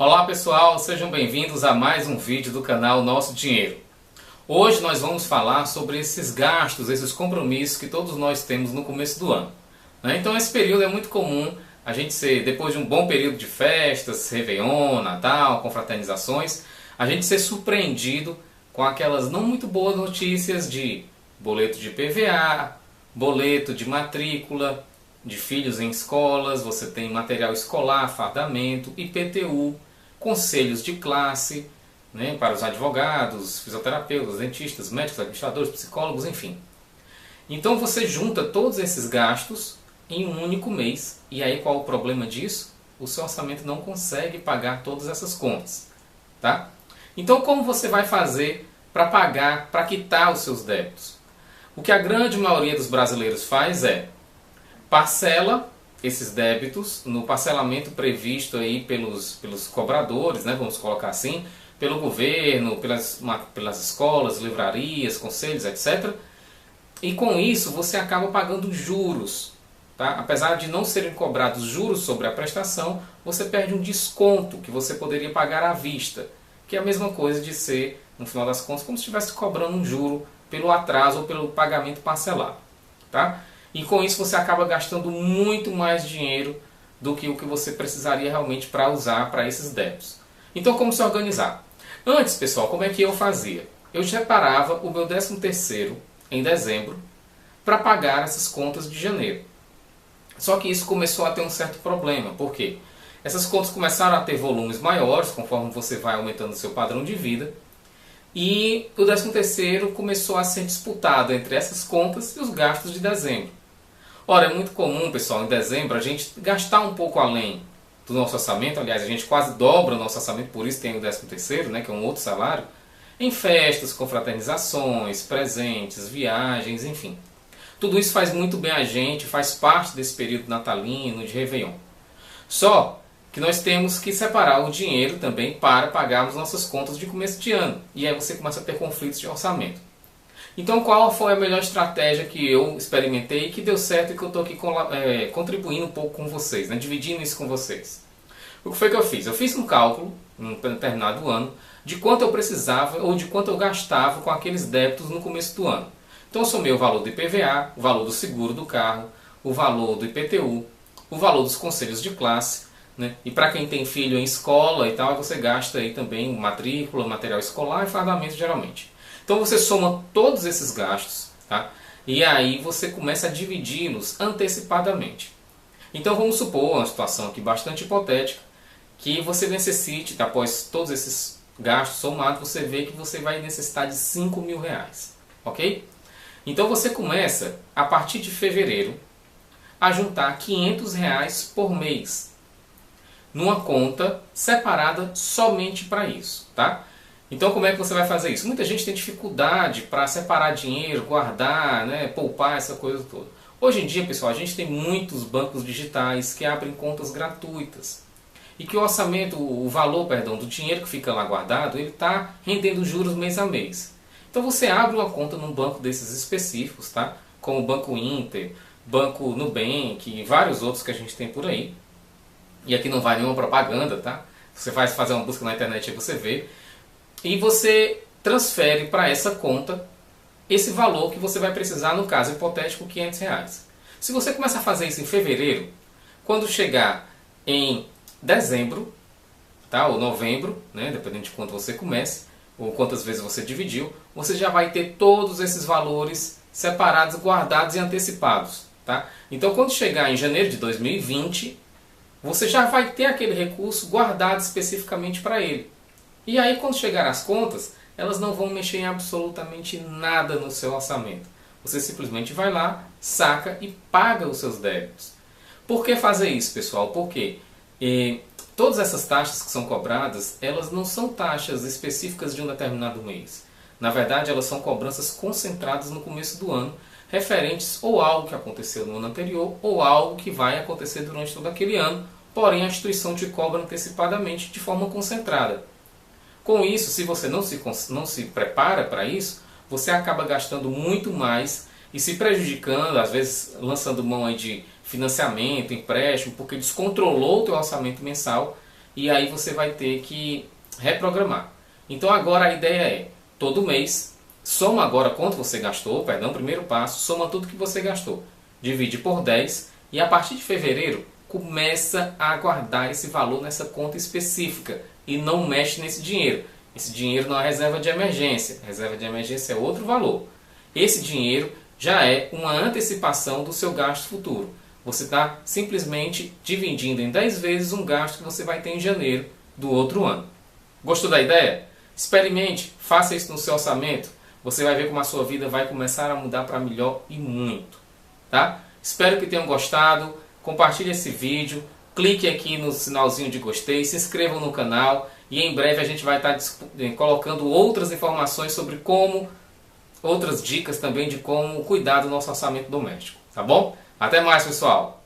Olá pessoal, sejam bem-vindos a mais um vídeo do canal Nosso Dinheiro. Hoje nós vamos falar sobre esses gastos, esses compromissos que todos nós temos no começo do ano. Então esse período é muito comum a gente ser, depois de um bom período de festas, Réveillon, Natal, confraternizações, a gente ser surpreendido com aquelas não muito boas notícias de boleto de IPVA, boleto de matrícula, de filhos em escolas, você tem material escolar, fardamento, IPTU, conselhos de classe, para os advogados, fisioterapeutas, dentistas, médicos, administradores, psicólogos, enfim. Então você junta todos esses gastos em um único mês. E aí qual o problema disso? O seu orçamento não consegue pagar todas essas contas. Tá? Então como você vai fazer para pagar, para quitar os seus débitos? O que a grande maioria dos brasileiros faz é parcela esses débitos no parcelamento previsto aí pelos cobradores, vamos colocar assim, pelo governo, pelas escolas, livrarias, conselhos, etc. E com isso você acaba pagando juros. Tá? Apesar de não serem cobrados juros sobre a prestação, você perde um desconto que você poderia pagar à vista, que é a mesma coisa de ser, no final das contas, como se estivesse cobrando um juro pelo atraso ou pelo pagamento parcelado. Tá? E com isso você acaba gastando muito mais dinheiro do que o que você precisaria realmente para usar para esses débitos. Então como se organizar? Antes, pessoal, como é que eu fazia? Eu separava o meu 13º em dezembro para pagar essas contas de janeiro. Só que isso começou a ter um certo problema. Por quê? Essas contas começaram a ter volumes maiores conforme você vai aumentando o seu padrão de vida. E o 13º começou a ser disputado entre essas contas e os gastos de dezembro. Ora, é muito comum, pessoal, em dezembro a gente gastar um pouco além do nosso orçamento. Aliás, a gente quase dobra o nosso orçamento, por isso tem o 13º, que é um outro salário, em festas, confraternizações, presentes, viagens, enfim. Tudo isso faz muito bem a gente, faz parte desse período natalino, de Réveillon. Só que nós temos que separar o dinheiro também para pagarmos nossas contas de começo de ano. E aí você começa a ter conflitos de orçamento. Então qual foi a melhor estratégia que eu experimentei e que deu certo e que eu estou aqui contribuindo um pouco com vocês, dividindo isso com vocês? O que foi que eu fiz? Eu fiz um cálculo, em um determinado ano, de quanto eu precisava ou de quanto eu gastava com aqueles débitos no começo do ano. Então eu somei o valor do IPVA, o valor do seguro do carro, o valor do IPTU, o valor dos conselhos de classe, e para quem tem filho em escola e tal, você gasta aí também matrícula, material escolar e fardamento geralmente. Então você soma todos esses gastos, tá? E aí você começa a dividi-los antecipadamente. Então vamos supor uma situação aqui bastante hipotética, que você necessite, após todos esses gastos somados, você vê que você vai necessitar de R$5.000, ok? Então você começa, a partir de fevereiro, a juntar R$500 por mês, numa conta separada somente para isso, tá? Então como é que você vai fazer isso? Muita gente tem dificuldade para separar dinheiro, guardar, poupar, essa coisa toda. Hoje em dia, pessoal, a gente tem muitos bancos digitais que abrem contas gratuitas. E que o orçamento, o valor, do dinheiro que fica lá guardado, ele está rendendo juros mês a mês. Então você abre uma conta num banco desses específicos, tá? Como o Banco Inter, Banco Nubank e vários outros que a gente tem por aí. E aqui não vai nenhuma propaganda, tá? Você vai fazer uma busca na internet e você vê. E você transfere para essa conta esse valor que você vai precisar, no caso hipotético, R$500. Se você começar a fazer isso em fevereiro, quando chegar em dezembro, tá? Ou novembro, dependendo de quanto você comece, ou quantas vezes você dividiu, você já vai ter todos esses valores separados, guardados e antecipados. Tá? Então quando chegar em janeiro de 2020, você já vai ter aquele recurso guardado especificamente para ele. E aí quando chegar as contas, elas não vão mexer em absolutamente nada no seu orçamento. Você simplesmente vai lá, saca e paga os seus débitos. Por que fazer isso, pessoal? Porque todas essas taxas que são cobradas, elas não são taxas específicas de um determinado mês. Na verdade, elas são cobranças concentradas no começo do ano, referentes ou a algo que aconteceu no ano anterior ou algo que vai acontecer durante todo aquele ano, porém a instituição te cobra antecipadamente de forma concentrada. Com isso, se você não se prepara para isso, você acaba gastando muito mais e se prejudicando, às vezes lançando mão aí de financiamento, empréstimo, porque descontrolou o teu orçamento mensal e aí você vai ter que reprogramar. Então agora a ideia é, todo mês, soma agora quanto você gastou, primeiro passo, soma tudo que você gastou, divide por 10 e a partir de fevereiro começa a guardar esse valor nessa conta específica e não mexe nesse dinheiro. Esse dinheiro não é reserva de emergência, reserva de emergência é outro valor. Esse dinheiro já é uma antecipação do seu gasto futuro. Você está simplesmente dividindo em 10 vezes um gasto que você vai ter em janeiro do outro ano. Gostou da ideia? Experimente, faça isso no seu orçamento. Você vai ver como a sua vida vai começar a mudar para melhor e muito. Tá? Espero que tenham gostado. Compartilhe esse vídeo. Clique aqui no sinalzinho de gostei. Se inscrevam no canal. E em breve a gente vai estar colocando outras informações sobre como, outras dicas também de como cuidar do nosso orçamento doméstico. Tá bom? Até mais, pessoal!